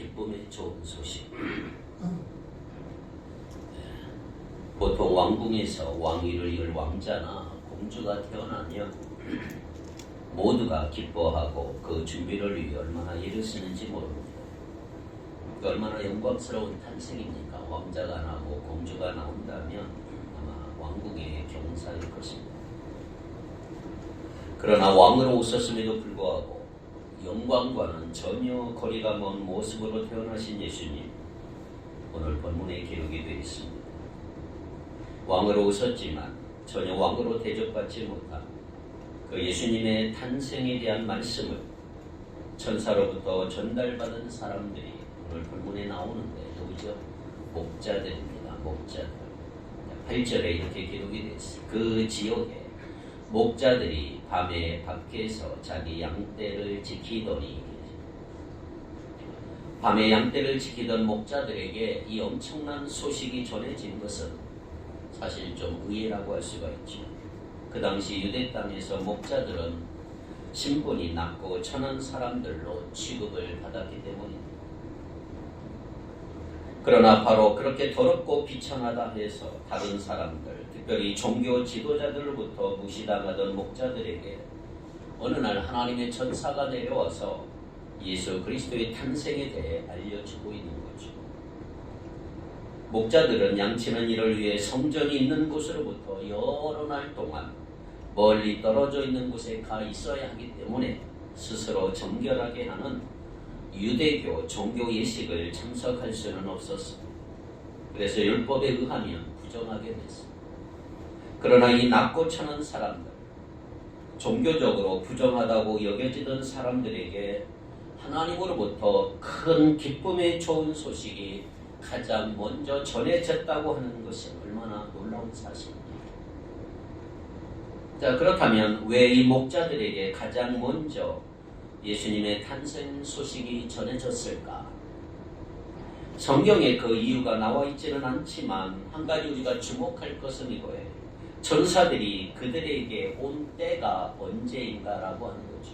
기쁨의 좋은 소식. 보통 왕궁에서 왕위를 이을 왕자나 공주가 태어나면 모두가 기뻐하고 그 준비를 위해 얼마나 애를 쓰는지 모릅니다. 얼마나 영광스러운 탄생입니까? 왕자가 나고 공주가 나온다면 아마 왕궁의 경사일 것입니다. 그러나 왕으로 오셨음에도 불구하고 영광과는 전혀 거리가 먼 모습으로 태어나신 예수님, 오늘 본문에 기록이 되어 있습니다. 왕으로 오셨지만 전혀 왕으로 대접받지 못한 그 예수님의 탄생에 대한 말씀을 천사로부터 전달받은 사람들이 오늘 본문에 나오는데 누구죠? 목자들입니다. 목자들. 8절에 이렇게 기록이 되어 있습니다. 그 지역에 목자들이 밤에 밖에서 자기 양떼를 지키더니, 밤에 양떼를 지키던 목자들에게 이 엄청난 소식이 전해진 것은 사실 좀 의외라고 할 수가 있죠. 그 당시 유대 땅에서 목자들은 신분이 낮고 천한 사람들로 취급을 받았기 때문입니다. 그러나 바로 그렇게 더럽고 비천하다 해서 다른 사람들, 특별히 종교 지도자들로부터 무시당하던 목자들에게 어느 날 하나님의 천사가 내려와서 예수 그리스도의 탄생에 대해 알려주고 있는 거죠. 목자들은 양치는 일을 위해 성전이 있는 곳으로부터 여러 날 동안 멀리 떨어져 있는 곳에 가 있어야 하기 때문에 스스로 정결하게 하는 유대교 종교 예식을 참석할 수는 없었습니다. 그래서 율법에 의하면 부정하게 됐습니다. 그러나 이 낮고 천한 사람들, 종교적으로 부정하다고 여겨지던 사람들에게 하나님으로부터 큰 기쁨의 좋은 소식이 가장 먼저 전해졌다고 하는 것이 얼마나 놀라운 사실입니다. 자, 그렇다면 왜 이 목자들에게 가장 먼저 예수님의 탄생 소식이 전해졌을까? 성경에 그 이유가 나와 있지는 않지만 한 가지 우리가 주목할 것은 이거예요. 천사들이 그들에게 온 때가 언제인가라고 하는 거죠.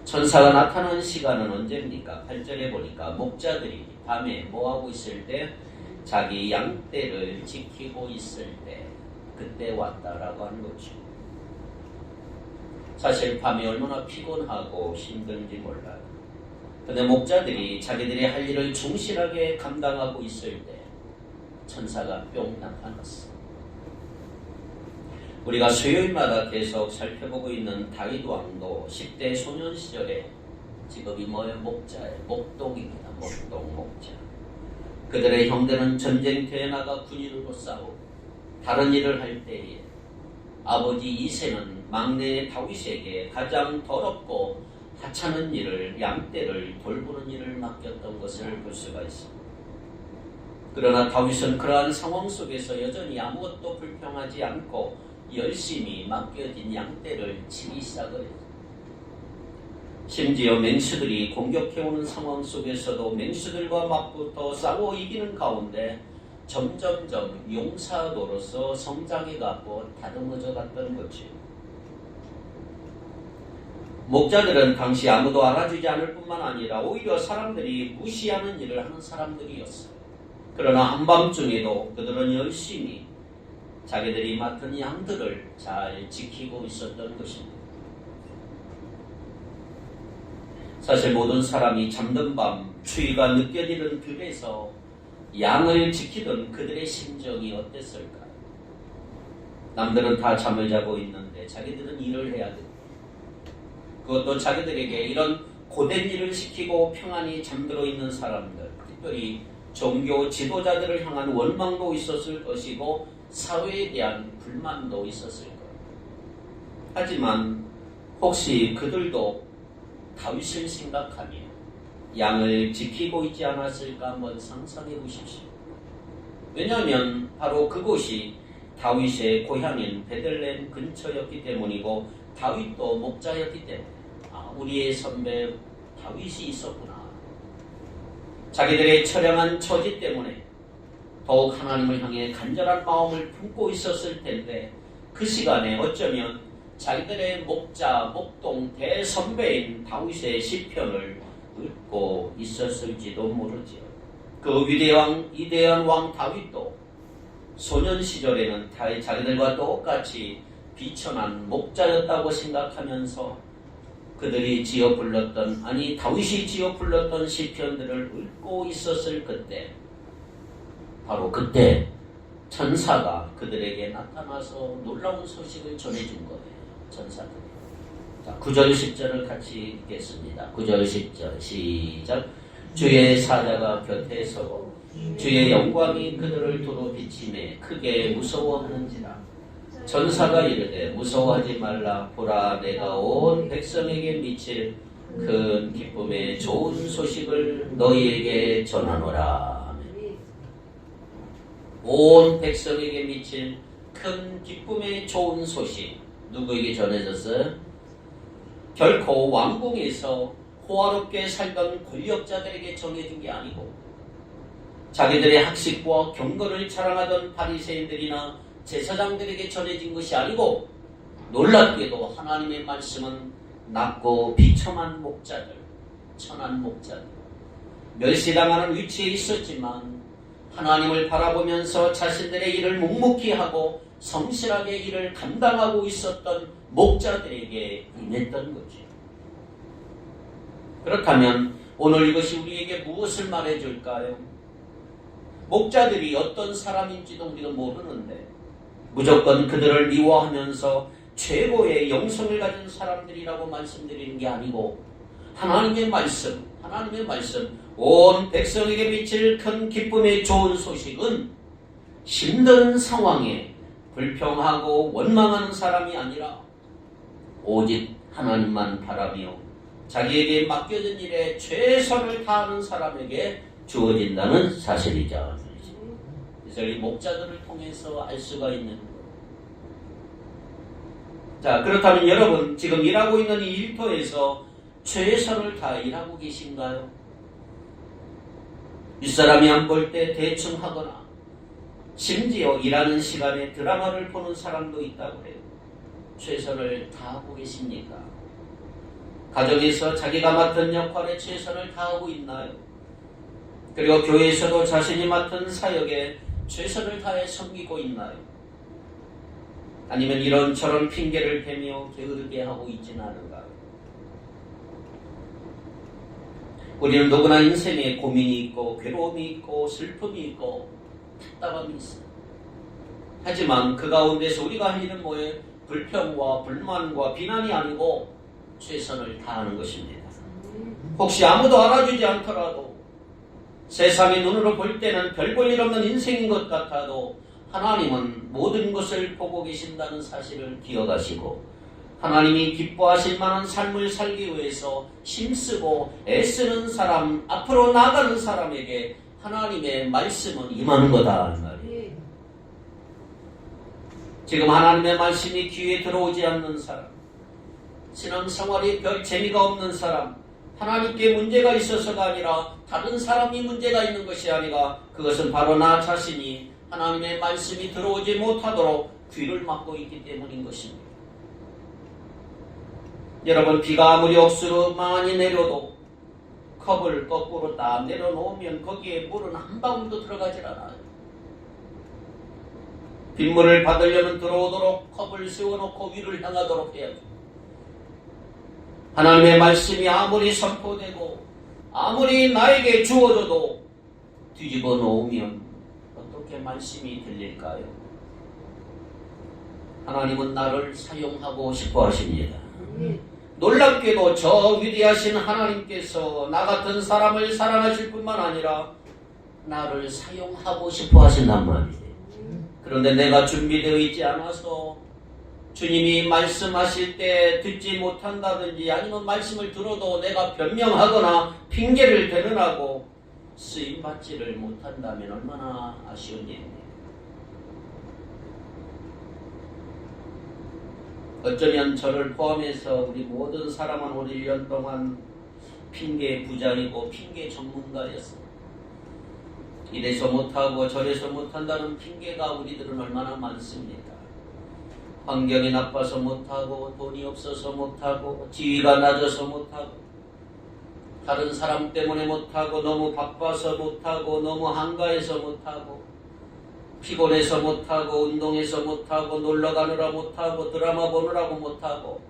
천사가 나타난 시간은 언제입니까? 8절에 보니까 목자들이 밤에 뭐하고 있을 때? 자기 양떼를 지키고 있을 때, 그때 왔다라고 하는 거죠. 사실 밤에 얼마나 피곤하고 힘든지 몰라요. 근데 목자들이 자기들이 할 일을 충실하게 감당하고 있을 때 천사가 뿅 나타났어. 우리가 수요일마다 계속 살펴보고 있는 다윗 왕도 10대 소년 시절에 직업이 뭐예요? 목자예요. 목동입니다. 목동, 목자. 그들의 형들은 전쟁터에 나가 군인으로 싸우고 다른 일을 할 때에 아버지 이새는 막내 다윗에게 가장 더럽고 하찮은 일을, 양떼를 돌보는 일을 맡겼던 것을 볼 수가 있습니다. 그러나 다윗은 그러한 상황 속에서 여전히 아무것도 불평하지 않고 열심히 맡겨진 양떼를 치기 시작을 했습니다. 심지어 맹수들이 공격해오는 상황 속에서도 맹수들과 맞붙어 싸워 이기는 가운데 점점점 용사도로서 성장해가고 다듬어져 갔던 거죠. 목자들은 당시 아무도 알아주지 않을 뿐만 아니라 오히려 사람들이 무시하는 일을 하는 사람들이었어요. 그러나 한밤중에도 그들은 열심히 자기들이 맡은 양들을 잘 지키고 있었던 것입니다. 사실 모든 사람이 잠든 밤 추위가 느껴지는 들에서 양을 지키던 그들의 심정이 어땠을까요? 남들은 다 잠을 자고 있는데 자기들은 일을 해야 됩니다. 그것도 자기들에게 이런 고된 일을 시키고 평안히 잠들어 있는 사람들, 특별히 종교 지도자들을 향한 원망도 있었을 것이고 사회에 대한 불만도 있었을 거예요. 하지만 혹시 그들도 다윗을 생각하며 양을 지키고 있지 않았을까 한번 상상해 보십시오. 왜냐하면 바로 그곳이 다윗의 고향인 베들레헴 근처였기 때문이고 다윗도 목자였기 때문에 우리의 선배 다윗이 있었구나. 자기들의 처량한 처지 때문에 더욱 하나님을 향해 간절한 마음을 품고 있었을 텐데 그 시간에 어쩌면 자기들의 목자, 목동 대선배인 다윗의 시편을 읽고 있었을지도 모르지요. 그 위대한 왕 다윗도 소년 시절에는 자기들과 똑같이 비천한 목자였다고 생각하면서 그들이 다윗이 지어 불렀던 시편들을 읽고 있었을 그때, 바로 그때 천사가 그들에게 나타나서 놀라운 소식을 전해준 거예요. 천사들이. 자, 9절 10절을 같이 읽겠습니다. 9절 10절 시작. 주의 사자가 곁에 서고 주의 영광이 그들을 두루 비치매 크게 무서워하는지라. 천사가 이르되 무서워하지 말라. 보라, 내가 온 백성에게 미칠 큰 기쁨의 좋은 소식을 너희에게 전하노라. 온 백성에게 미칠 큰 기쁨의 좋은 소식, 누구에게 전해졌어요? 결코 왕궁에서 호화롭게 살던 권력자들에게 전해준 게 아니고, 자기들의 학식과 경거를 자랑하던 바리새인들이나 제사장들에게 전해진 것이 아니고, 놀랍게도 하나님의 말씀은 낮고 비참한 목자들, 천한 목자들, 멸시당하는 위치에 있었지만 하나님을 바라보면서 자신들의 일을 묵묵히 하고 성실하게 일을 감당하고 있었던 목자들에게 임했던 거죠. 그렇다면 오늘 이것이 우리에게 무엇을 말해줄까요? 목자들이 어떤 사람인지도 우리가 모르는데 무조건 그들을 미워하면서 최고의 영성을 가진 사람들이라고 말씀드리는 게 아니고, 하나님의 말씀, 온 백성에게 미칠 큰 기쁨의 좋은 소식은 힘든 상황에 불평하고 원망하는 사람이 아니라 오직 하나님만 바라며 자기에게 맡겨진 일에 최선을 다하는 사람에게 주어진다는 사실이죠. 그래서 이 목자들을 통해서 알 수가 있는 거예요. 자, 그렇다면 여러분 지금 일하고 있는 이 일터에서 최선을 다해 일하고 계신가요? 윗사람이 안 볼 때 대충 하거나 심지어 일하는 시간에 드라마를 보는 사람도 있다고 해요. 최선을 다하고 계십니까? 가정에서 자기가 맡은 역할에 최선을 다하고 있나요? 그리고 교회에서도 자신이 맡은 사역에 최선을 다해 섬기고 있나요? 아니면 이런저런 핑계를 대며 게으르게 하고 있지는 않은가요? 우리는 누구나 인생에 고민이 있고 괴로움이 있고 슬픔이 있고 답답함이 있어요. 하지만 그 가운데서 우리가 할 일은 뭐예요? 불평과 불만과 비난이 아니고 최선을 다하는 것입니다. 혹시 아무도 알아주지 않더라도, 세상의 눈으로 볼 때는 별 볼 일 없는 인생인 것 같아도 하나님은 모든 것을 보고 계신다는 사실을 기억하시고, 하나님이 기뻐하실 만한 삶을 살기 위해서 힘쓰고 애쓰는 사람, 앞으로 나가는 사람에게 하나님의 말씀은 임하는 거다 이 말이에요. 지금 하나님의 말씀이 귀에 들어오지 않는 사람, 신앙생활이 별 재미가 없는 사람, 하나님께 문제가 있어서가 아니라 다른 사람이 문제가 있는 것이 아니라 그것은 바로 나 자신이 하나님의 말씀이 들어오지 못하도록 귀를 막고 있기 때문인 것입니다. 여러분, 비가 아무리 억수로 많이 내려도 컵을 거꾸로 딱 내려놓으면 거기에 물은 한 방울도 들어가질 않아요. 빗물을 받으려면 들어오도록 컵을 세워놓고 위를 향하도록 해야죠. 하나님의 말씀이 아무리 선포되고 아무리 나에게 주어져도 뒤집어 놓으면 어떻게 말씀이 들릴까요? 하나님은 나를 사용하고 싶어 하십니다. 놀랍게도 저 위대하신 하나님께서 나 같은 사람을 사랑하실 뿐만 아니라 나를 사용하고 싶어 하신단 말이에요. 그런데 내가 준비되어 있지 않아서 주님이 말씀하실 때 듣지 못한다든지, 아니면 말씀을 들어도 내가 변명하거나 핑계를 대느라고 쓰임받지를 못한다면 얼마나 아쉬운 일입니까? 어쩌면 저를 포함해서 우리 모든 사람은 올 1년 동안 핑계 부자이고 핑계 전문가였습니다. 이래서 못하고 저래서 못한다는 핑계가 우리들은 얼마나 많습니까? 환경이 나빠서 못하고, 돈이 없어서 못하고, 지위가 낮아서 못하고, 다른 사람 때문에 못하고, 너무 바빠서 못하고, 너무 한가해서 못하고, 피곤해서 못하고, 운동해서 못하고, 놀러가느라 못하고, 드라마 보느라고 못하고,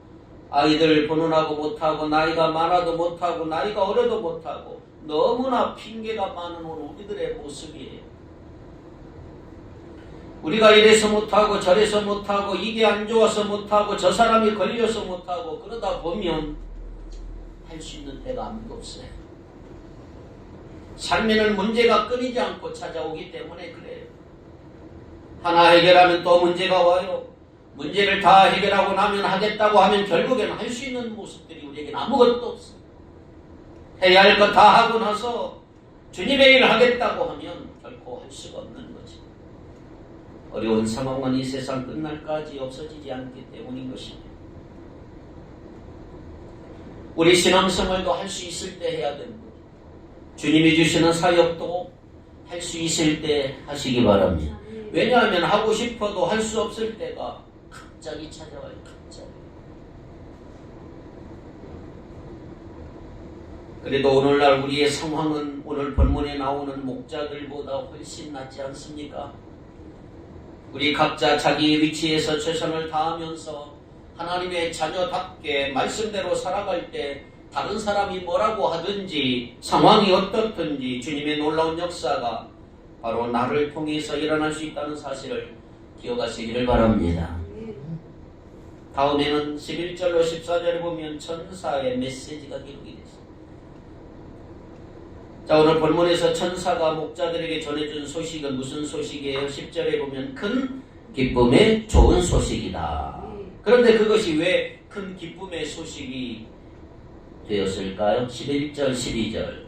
아이들 보느라고 못하고, 나이가 많아도 못하고, 나이가 어려도 못하고, 너무나 핑계가 많은 오늘 우리들의 모습이에요. 우리가 이래서 못하고 저래서 못하고 이게 안 좋아서 못하고 저 사람이 걸려서 못하고 그러다 보면 할 수 있는 데가 아무도 없어요. 삶에는 문제가 끊이지 않고 찾아오기 때문에 그래요. 하나 해결하면 또 문제가 와요. 문제를 다 해결하고 나면 하겠다고 하면 결국에는 할 수 있는 모습들이 우리에게는 아무것도 없어요. 해야 할 것 다 하고 나서 주님의 일을 하겠다고 하면 결코 할 수가 없는 거죠. 어려운 상황은 이 세상 끝날까지 없어지지 않기 때문인 것입니다. 우리 신앙생활도 할 수 있을 때 해야 됩니다. 주님이 주시는 사역도 할 수 있을 때 하시기 바랍니다. 왜냐하면 하고 싶어도 할 수 없을 때가 갑자기 찾아와요. 갑자기. 그래도 오늘날 우리의 상황은 오늘 본문에 나오는 목자들보다 훨씬 낫지 않습니까? 우리 각자 자기 위치에서 최선을 다하면서 하나님의 자녀답게 말씀대로 살아갈 때 다른 사람이 뭐라고 하든지 상황이 어떻든지 주님의 놀라운 역사가 바로 나를 통해서 일어날 수 있다는 사실을 기억하시기를 바랍니다. 다음에는 11절로 14절에 보면 천사의 메시지가 기록이 됐습니다. 자, 오늘 본문에서 천사가 목자들에게 전해준 소식은 무슨 소식이에요? 10절에 보면 큰 기쁨의 좋은 소식이다. 그런데 그것이 왜 큰 기쁨의 소식이 되었을까요? 11절, 12절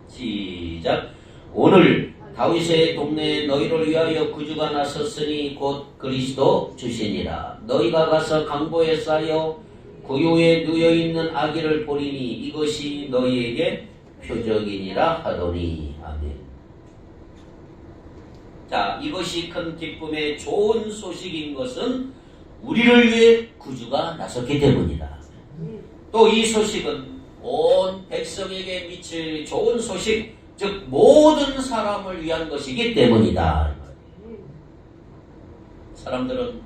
시작. 오늘 다윗의 동네에 너희를 위하여 구주가 나섰으니 곧 그리스도 주시니라. 너희가 가서 강보에 쌓여 고요에 누여있는 아기를 보리니 이것이 너희에게 표적이니라 하더니. 아멘. 자, 이것이 큰 기쁨의 좋은 소식인 것은 우리를 위해 구주가 나섰기 때문이다. 또 이 소식은 온 백성에게 미칠 좋은 소식, 즉 모든 사람을 위한 것이기 때문이다. 사람들은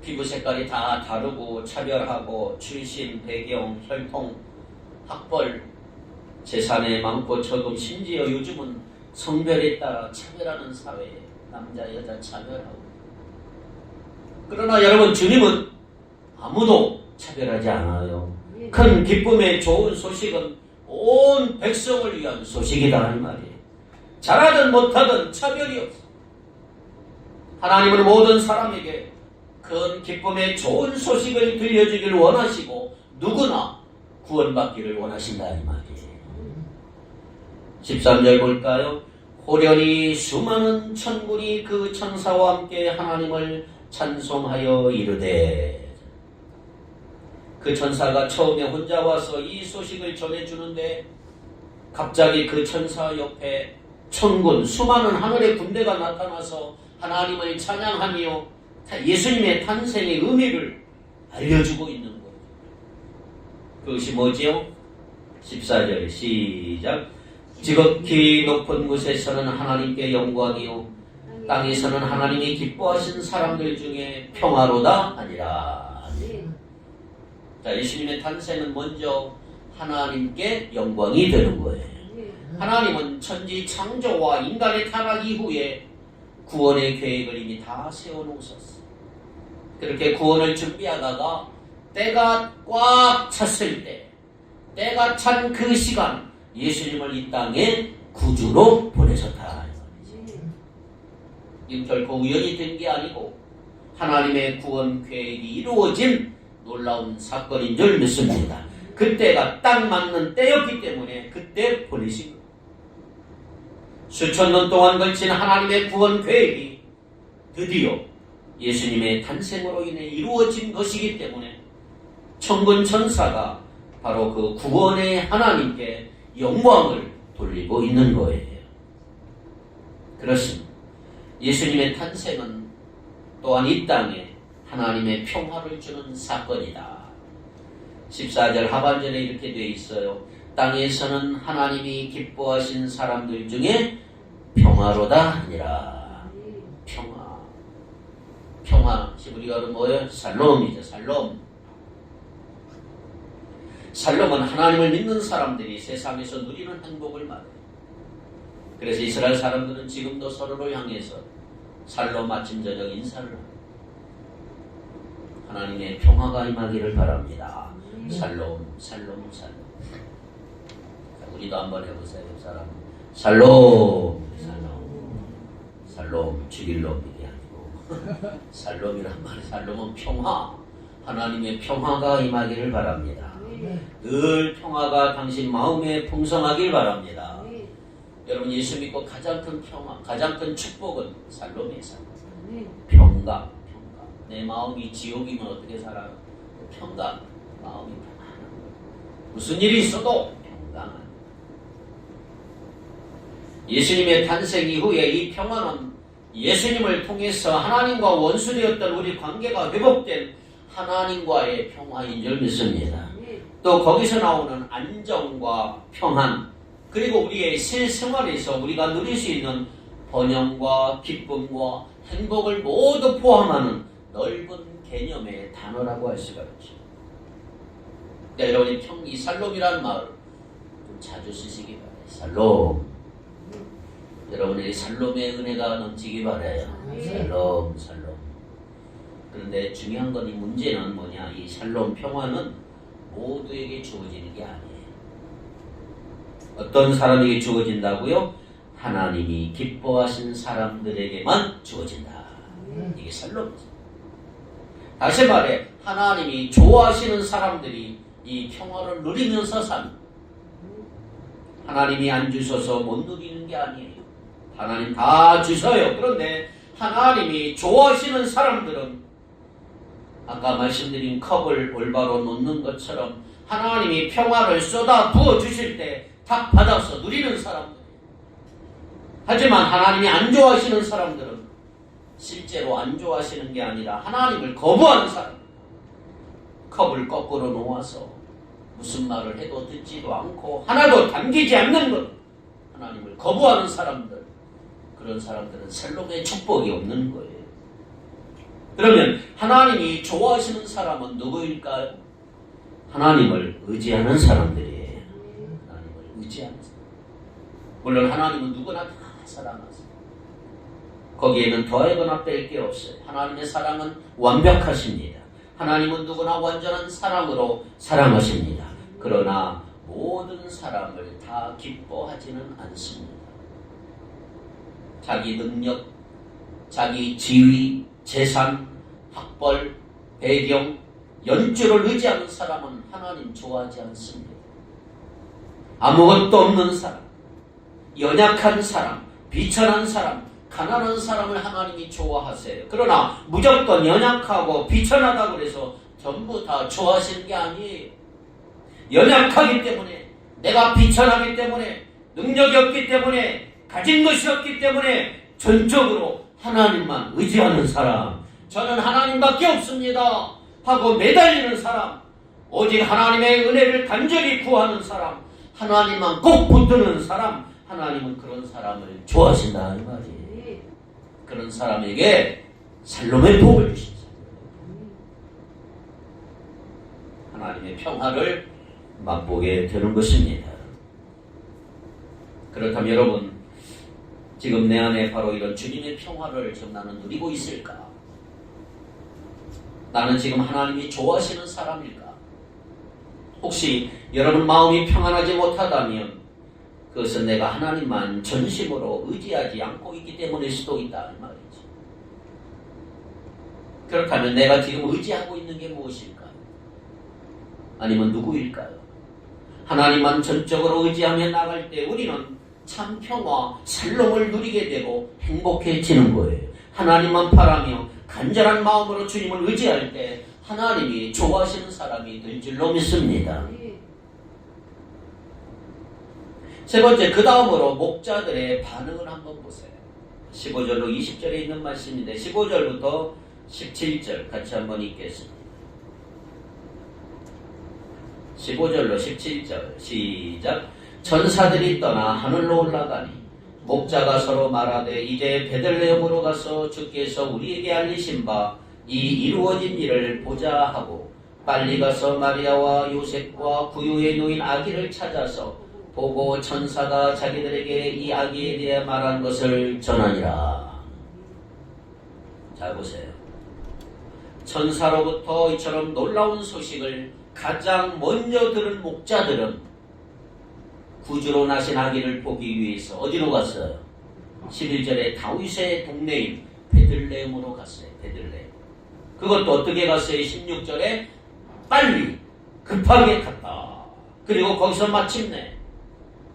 피부 색깔이 다 다르고 차별하고 출신, 배경, 혈통, 학벌, 재산의 많고 적음, 심지어 요즘은 성별에 따라 차별하는 사회에 남자, 여자 차별하고. 그러나 여러분, 주님은 아무도 차별하지 않아요. 큰 기쁨의 좋은 소식은 온 백성을 위한 소식이다 하는 말이에요. 잘하든 못하든 차별이 없어. 하나님은 모든 사람에게 큰 기쁨의 좋은 소식을 들려주기를 원하시고 누구나 구원받기를 원하신다 이 말이에요. 13절 볼까요? 호련히 수많은 천군이 그 천사와 함께 하나님을 찬송하여 이르되. 그 천사가 처음에 혼자 와서 이 소식을 전해주는데 갑자기 그 천사 옆에 천군, 수많은 하늘의 군대가 나타나서 하나님을 찬양하며 예수님의 탄생의 의미를 알려주고 있는 거예요. 그것이 뭐지요? 14절 시작. 지극히 높은 곳에서는 하나님께 영광이요 땅에서는 하나님이 기뻐하신 사람들 중에 평화로다 아니라. 자, 예수님의 탄생은 먼저 하나님께 영광이 되는 거예요. 하나님은 천지 창조와 인간의 타락 이후에 구원의 계획을 이미 다 세워놓으셨어요. 그렇게 구원을 준비하다가 때가 꽉 찼을 때, 때가 찬 그 시간 예수님을 이 땅에 구주로 보내셨다. 이건 결코 우연히 된 게 아니고 하나님의 구원 계획이 이루어진 놀라운 사건인 줄 믿습니다. 그때가 딱 맞는 때였기 때문에 그때 보내신 거예요. 수천 년 동안 걸친 하나님의 구원 계획이 드디어 예수님의 탄생으로 인해 이루어진 것이기 때문에 천군 천사가 바로 그 구원의 하나님께 영광을 돌리고 있는 거예요. 그렇습니다. 예수님의 탄생은 또한 이 땅에 하나님의 평화를 주는 사건이다. 14절 하반절에 이렇게 되어 있어요. 땅에서는 하나님이 기뻐하신 사람들 중에 평화로다 하니라. 평화. 히브리어로 뭐예요? 살롬이죠. 살롬은 하나님을 믿는 사람들이 세상에서 누리는 행복을 말해요. 그래서 이스라엘 사람들은 지금도 서로를 향해서 살롬 아침 저녁 인사를 합니다. 하나님의 평화가 임하기를 바랍니다. 살롬. 우리도 한번 해보세요. 사람 살롬 죽일 놈이 아니고 살롬이란 말이 살롬은 평화. 하나님의 평화가 임하기를 바랍니다. 늘 평화가 당신 마음에 풍성하길 바랍니다. 여러분 예수 믿고 가장 큰 평화, 가장 큰 축복은 살롬이에요. 평강. 내 마음이 지옥이면 어떻게 살아요? 평강. 마음이 평안한 거예요. 무슨 일이 있어도 평강한. 예수님의 탄생 이후에 이 평화는 예수님을 통해서 하나님과 원수되었던 우리 관계가 회복된 하나님과의 평화인 줄 믿습니다. 또 거기서 나오는 안정과 평안, 그리고 우리의 실생활에서 우리가 누릴 수 있는 번영과 기쁨과 행복을 모두 포함하는 넓은 개념의 단어라고 할 수가 있죠. 여러분이 이 살롬이라는 말을 좀 자주 쓰시기 바라요. 살롬. 여러분의 살롬의 은혜가 넘치기 바라요. 살롬. 그런데 중요한 건 이 문제는 뭐냐? 이 살롬 평화는 모두에게 주어지는 게 아니에요. 어떤 사람에게 주어진다고요? 하나님이 기뻐하신 사람들에게만 주어진다. 이게 살롬이죠. 다시 말해 하나님이 좋아하시는 사람들이 이 평화를 누리면서 삽니다. 하나님이 안 주셔서 못 누리는 게 아니에요. 하나님 다 주셔요. 그런데 하나님이 좋아하시는 사람들은 아까 말씀드린 컵을 올바로 놓는 것처럼 하나님이 평화를 쏟아 부어 주실 때 딱 받아서 누리는 사람들. 하지만 하나님이 안 좋아하시는 사람들은 실제로 안 좋아하시는 게 아니라 하나님을 거부하는 사람. 컵을 거꾸로 놓아서 무슨 말을 해도 듣지도 않고 하나도 담기지 않는 것. 하나님을 거부하는 사람들. 그런 사람들은 살롬의 축복이 없는 거예요. 그러면 하나님이 좋아하시는 사람은 누구일까요? 하나님을 의지하는 사람들이에요. 하나님을 의지하는 사람. 물론 하나님은 누구나 다 사랑하세요. 거기에는 더하거나 뺄 게 없어요. 하나님의 사랑은 완벽하십니다. 하나님은 누구나 완전한 사랑으로 사랑하십니다. 그러나 모든 사람을 다 기뻐하지는 않습니다. 자기 능력, 자기 지위, 재산, 학벌, 배경, 연주를 의지하는 사람은 하나님 좋아하지 않습니다. 아무것도 없는 사람, 연약한 사람, 비천한 사람, 가난한 사람을 하나님이 좋아하세요. 그러나 무조건 연약하고 비천하다고 해서 전부 다 좋아하시는 게 아니에요. 연약하기 때문에, 내가 비천하기 때문에, 능력이 없기 때문에, 가진 것이 없기 때문에 전적으로 하나님만 의지하는 사람, 저는 하나님밖에 없습니다 하고 매달리는 사람, 오직 하나님의 은혜를 간절히 구하는 사람, 하나님만 꼭 붙드는 사람, 하나님은 그런 사람을 좋아하신다 이 말이에요. 그런 사람에게 살롬의 복을 주신다. 하나님의 평화를 맛보게 되는 것입니다. 그렇다면 여러분, 지금 내 안에 바로 이런 주님의 평화를 지금 나는 누리고 있을까? 나는 지금 하나님이 좋아하시는 사람일까? 혹시 여러분 마음이 평안하지 못하다면 그것은 내가 하나님만 전심으로 의지하지 않고 있기 때문일 수도 있다 이 말이죠. 그렇다면 내가 지금 의지하고 있는 게 무엇일까요? 아니면 누구일까요? 하나님만 전적으로 의지하며 나갈 때 우리는 참 평화, 살롬을 누리게 되고 행복해지는 거예요. 하나님만 바라며 간절한 마음으로 주님을 의지할 때 하나님이 좋아하시는 사람이 될 줄로 믿습니다. 세 번째, 그 다음으로 목자들의 반응을 한번 보세요. 15절로 20절에 있는 말씀인데 15절부터 17절 같이 한번 읽겠습니다. 15절로 17절 시작. 천사들이 떠나 하늘로 올라가니 목자가 서로 말하되 이제 베들레헴으로 가서 주께서 우리에게 알리신 바 이 이루어진 일을 보자 하고 빨리 가서 마리아와 요셉과 구유에 놓인 아기를 찾아서 보고 천사가 자기들에게 이 아기에 대해 말한 것을 전하니라. 자 보세요. 천사로부터 이처럼 놀라운 소식을 가장 먼저 들은 목자들은 구주로 나신 아기를 보기 위해서 어디로 갔어요? 11절에 다윗의 동네인 베들레헴으로 갔어요. 베들레헴. 그것도 어떻게 갔어요? 16절에 빨리 급하게 갔다. 그리고 거기서 마침내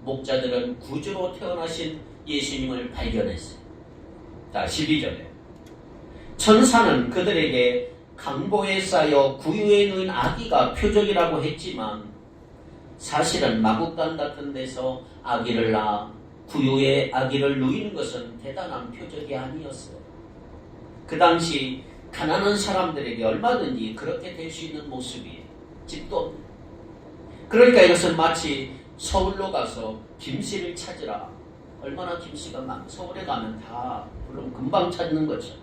목자들은 구주로 태어나신 예수님을 발견했어요. 자 12절에 천사는 그들에게 강보에 쌓여 구유에 놓인 아기가 표적이라고 했지만 사실은 마국간 같은 데서 아기를 낳아 구유에 아기를 누이는 것은 대단한 표적이 아니었어요. 그 당시 가난한 사람들에게 얼마든지 그렇게 될 수 있는 모습이에요. 집도 없는. 그러니까 이것은 마치 서울로 가서 김씨를 찾으라. 얼마나 김씨가 많아. 서울에 가면 다 물론 금방 찾는 거죠.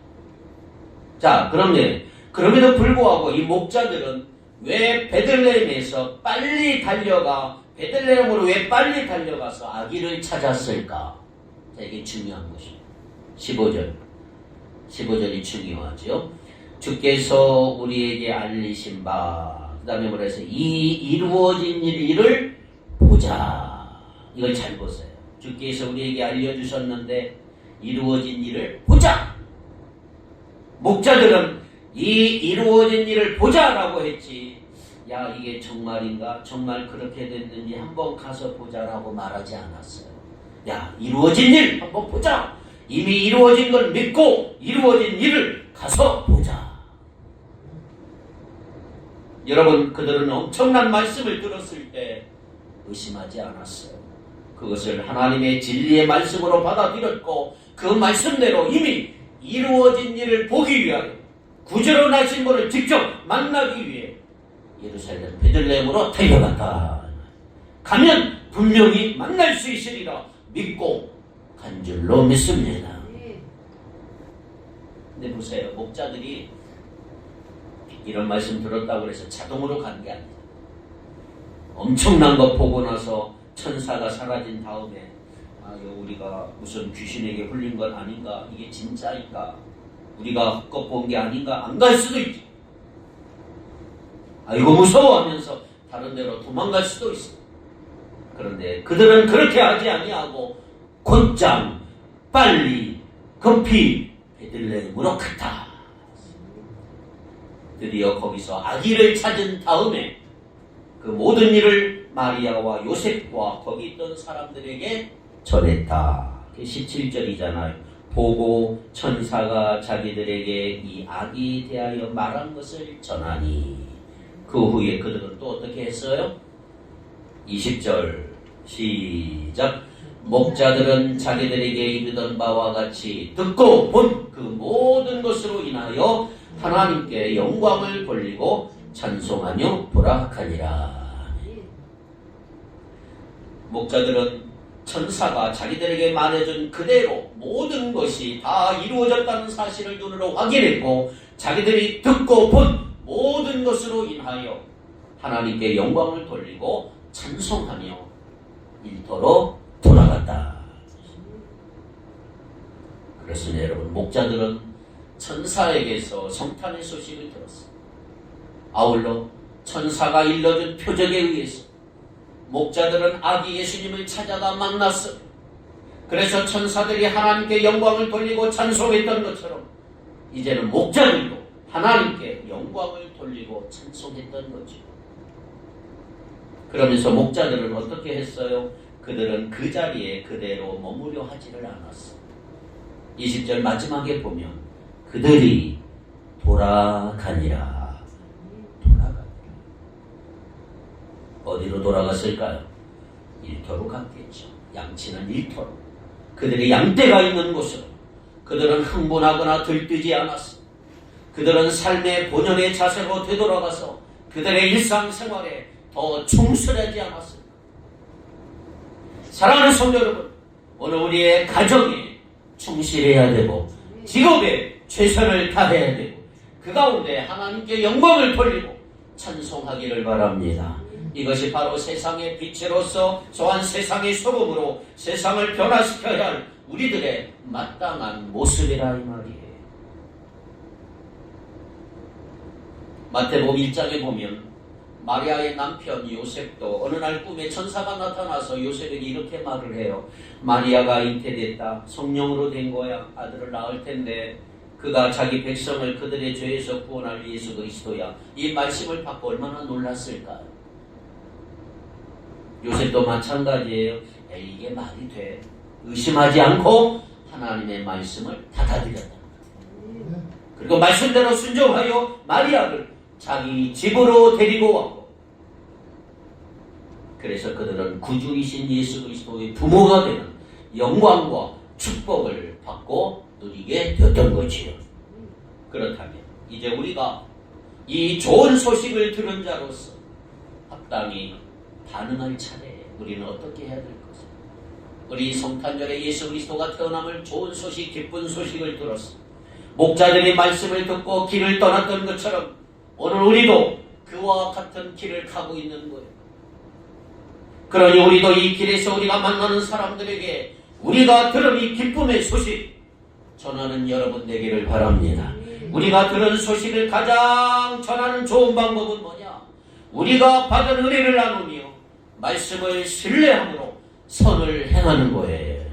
자, 그런데 그럼에도 불구하고 이 목자들은 왜 베들레헴에서 빨리 달려가 베들레헴으로 왜 빨리 달려가서 아기를 찾았을까? 자, 이게 중요한 것입니다. 15절이 중요하죠. 주께서 우리에게 알리신 바, 그 다음에 뭐라 해서 이 이루어진 일을 보자. 이걸 잘 보세요. 주께서 우리에게 알려주셨는데 이루어진 일을 보자. 목자들은 이 이루어진 일을 보자라고 했지. 야, 이게 정말인가? 정말 그렇게 됐는지 한번 가서 보자라고 말하지 않았어요. 야, 이루어진 일 한번 보자. 이미 이루어진 걸 믿고 이루어진 일을 가서 보자. 여러분, 그들은 엄청난 말씀을 들었을 때 의심하지 않았어요. 그것을 하나님의 진리의 말씀으로 받아들였고 그 말씀대로 이미 이루어진 일을 보기 위하여 구주로 나신 분을 직접 만나기 위해 예루살렘 베들레헴으로 달려갔다. 가면 분명히 만날 수 있으리라 믿고 간 줄로 믿습니다. 근데 보세요. 목자들이 이런 말씀 들었다고 해서 자동으로 간 게 아니에요. 엄청난 거 보고 나서 천사가 사라진 다음에 이거 우리가 무슨 귀신에게 홀린 건 아닌가? 이게 진짜인가? 우리가 헛것 본 게 아닌가? 안 갈 수도 있지. 이거 무서워하면서 다른 데로 도망갈 수도 있어. 그런데 그들은 그렇게 하지 아니하고 곧장 빨리 급히 베들레헴으로 갔다. 드디어 거기서 아기를 찾은 다음에 그 모든 일을 마리아와 요셉과 거기 있던 사람들에게 전했다. 17절이잖아요. 보고 천사가 자기들에게 이 아기에 대하여 말한 것을 전하니 그 후에 그들은 또 어떻게 했어요? 20절 시작. 목자들은 자기들에게 이르던 바와 같이 듣고 본 그 모든 것으로 인하여 하나님께 영광을 돌리고 찬송하며 돌아가니라. 목자들은 천사가 자기들에게 말해준 그대로 모든 것이 다 이루어졌다는 사실을 눈으로 확인했고 자기들이 듣고 본 모든 것으로 인하여 하나님께 영광을 돌리고 찬송하며 일터로 돌아갔다. 그렇습니다. 여러분, 목자들은 천사에게서 성탄의 소식을 들었습니다. 아울러 천사가 일러준 표적에 의해서 목자들은 아기 예수님을 찾아가 만났어요. 그래서 천사들이 하나님께 영광을 돌리고 찬송했던 것처럼 이제는 목자들도 하나님께 영광을 돌리고 찬송했던 거죠. 그러면서 목자들은 어떻게 했어요? 그들은 그 자리에 그대로 머무려 하지를 않았어요. 20절 마지막에 보면 그들이 돌아가니라. 어디로 돌아갔을까요? 일터로 갔겠죠. 양치는 일터로. 그들의 양떼가 있는 곳으로. 그들은 흥분하거나 들뜨지 않았어. 그들은 삶의 본연의 자세로 되돌아가서 그들의 일상생활에 더 더 충실하지 않았습니까? 사랑하는 성도 여러분, 오늘 우리의 가정에 충실해야 되고 직업에 최선을 다해야 되고 그 가운데 하나님께 영광을 돌리고 찬송하기를 바랍니다. 이것이 바로 세상의 빛으로서 또한 세상의 소금으로 세상을 변화시켜야 할 우리들의 마땅한 모습이라 이 말이에요. 마태복음 1장에 보면 마리아의 남편 요셉도 어느 날 꿈에 천사가 나타나서 요셉에게 이렇게 말을 해요. 마리아가 잉태됐다. 성령으로 된 거야. 아들을 낳을 텐데 그가 자기 백성을 그들의 죄에서 구원할 예수 그리스도야. 이 말씀을 받고 얼마나 놀랐을까요? 요셉도 마찬가지예요. 이게 말이 돼. 의심하지 않고 하나님의 말씀을 받아들였다. 그리고 말씀대로 순종하여 마리아를 자기 집으로 데리고 왔고, 그래서 그들은 구주이신 예수 그리스도의 부모가 되는 영광과 축복을 받고 누리게 되었던 거지요. 그렇다면 이제 우리가 이 좋은 소식을 들은 자로서 합당히 반응할 차례에 우리는 어떻게 해야 될 것입니까? 우리 성탄절에 예수 그리스도가 태어남을 좋은 소식, 기쁜 소식을 들었어. 목자들의 말씀을 듣고 길을 떠났던 것처럼 오늘 우리도 그와 같은 길을 가고 있는 거예요. 그러니 우리도 이 길에서 우리가 만나는 사람들에게 우리가 들은 이 기쁨의 소식 전하는 여러분 되기를 바랍니다. 우리가 들은 소식을 가장 전하는 좋은 방법은 뭐냐? 우리가 받은 은혜를 나누며 말씀을 신뢰함으로 선을 행하는 거예요.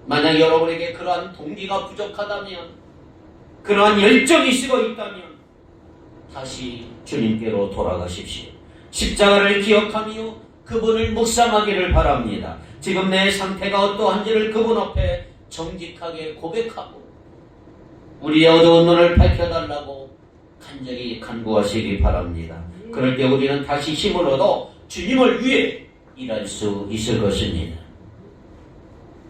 만약 여러분에게 그러한 동기가 부족하다면, 그러한 열정이 식어 있다면 다시 주님께로 돌아가십시오. 십자가를 기억하며 그분을 묵상하기를 바랍니다. 지금 내 상태가 어떠한지를 그분 앞에 정직하게 고백하고 우리의 어두운 눈을 밝혀달라고 간절히 간구하시기 바랍니다. 그럴 때 우리는 다시 힘을 얻어 주님을 위해 일할 수 있을 것입니다.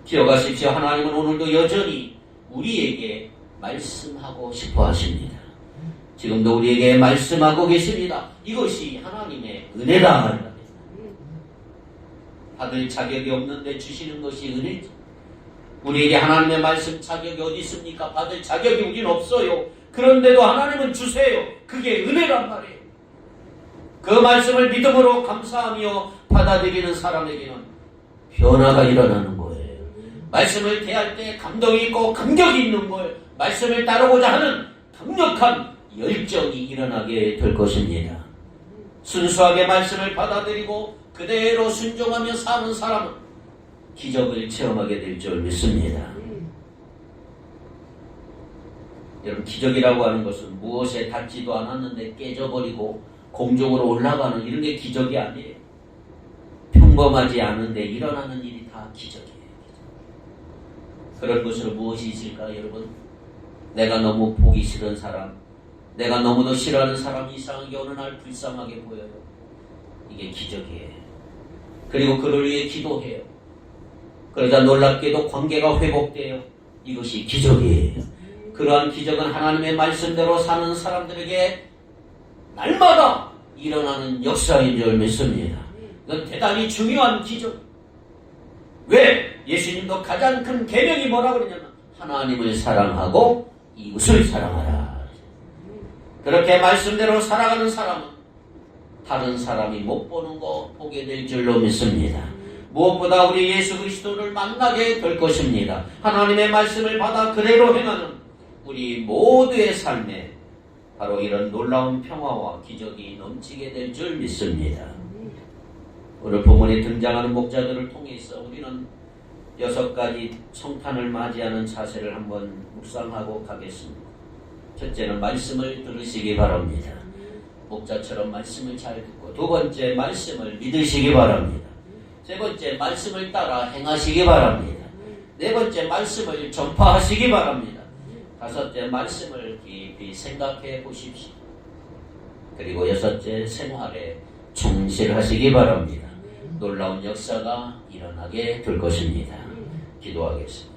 기억하십시오. 하나님은 오늘도 여전히 우리에게 말씀하고 싶어 하십니다. 지금도 우리에게 말씀하고 계십니다. 이것이 하나님의 은혜다. 받을 자격이 없는데 주시는 것이 은혜죠. 우리에게 하나님의 말씀 자격이 어디 있습니까? 받을 자격이 우린 없어요. 그런데도 하나님은 주세요. 그게 은혜란 말이에요. 그 말씀을 믿음으로 감사하며 받아들이는 사람에게는 변화가 일어나는 거예요. 말씀을 대할 때 감동이 있고 감격이 있는 걸, 말씀을 따르고자 하는 강력한 열정이 일어나게 될 것입니다. 순수하게 말씀을 받아들이고 그대로 순종하며 사는 사람은 기적을 체험하게 될 줄 믿습니다. 여러분, 기적이라고 하는 것은 무엇에 닿지도 않았는데 깨져버리고 공중으로 올라가는 이런 게 기적이 아니에요. 평범하지 않은데 일어나는 일이 다 기적이에요. 그런 것으로 무엇이 있을까, 여러분? 내가 너무 보기 싫은 사람, 내가 너무도 싫어하는 사람이 이상하게 어느 날 불쌍하게 보여요. 이게 기적이에요. 그리고 그를 위해 기도해요. 그러자 놀랍게도 관계가 회복돼요. 이것이 기적이에요. 그러한 기적은 하나님의 말씀대로 사는 사람들에게 날마다 일어나는 역사인 줄 믿습니다. 이건 대단히 중요한 기적. 왜? 예수님도 가장 큰 계명이 뭐라고 그러냐면 하나님을 사랑하고 이웃을 사랑하라. 그렇게 말씀대로 살아가는 사람은 다른 사람이 못 보는 거 보게 될 줄로 믿습니다. 무엇보다 우리 예수 그리스도를 만나게 될 것입니다. 하나님의 말씀을 받아 그대로 행하는 우리 모두의 삶에 바로 이런 놀라운 평화와 기적이 넘치게 될 줄 믿습니다. 오늘 본문에 등장하는 목자들을 통해서 우리는 6가지 성탄을 맞이하는 자세를 한번 묵상하고 가겠습니다. 첫째는 말씀을 들으시기 바랍니다. 목자처럼 말씀을 잘 듣고, 두 번째 말씀을 믿으시기 바랍니다. 세 번째 말씀을 따라 행하시기 바랍니다. 네 번째 말씀을 전파하시기 바랍니다. 다섯째 말씀을 깊이 생각해 보십시오. 그리고 여섯째 생활에 충실하시기 바랍니다. 놀라운 역사가 일어나게 될 것입니다. 기도하겠습니다.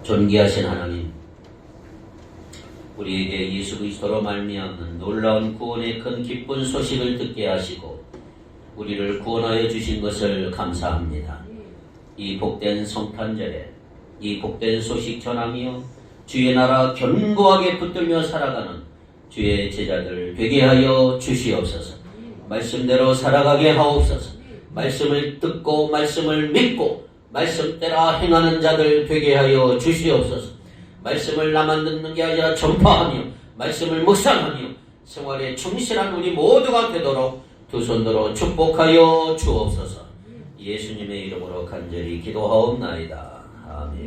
존귀하신 하나님, 우리에게 예수 그리스도로 말미암는 놀라운 구원의 큰 기쁜 소식을 듣게 하시고 우리를 구원하여 주신 것을 감사합니다. 이 복된 성탄절에 이 복된 소식 전하며 주의 나라 견고하게 붙들며 살아가는 주의 제자들 되게 하여 주시옵소서. 말씀대로 살아가게 하옵소서. 말씀을 듣고 말씀을 믿고 말씀대로 행하는 자들 되게 하여 주시옵소서. 말씀을 나만 듣는 게 아니라 전파하며 말씀을 묵상하며 생활에 충실한 우리 모두가 되도록 두 손들어 축복하여 주옵소서. 예수님의 이름으로 간절히 기도하옵나이다. 아멘.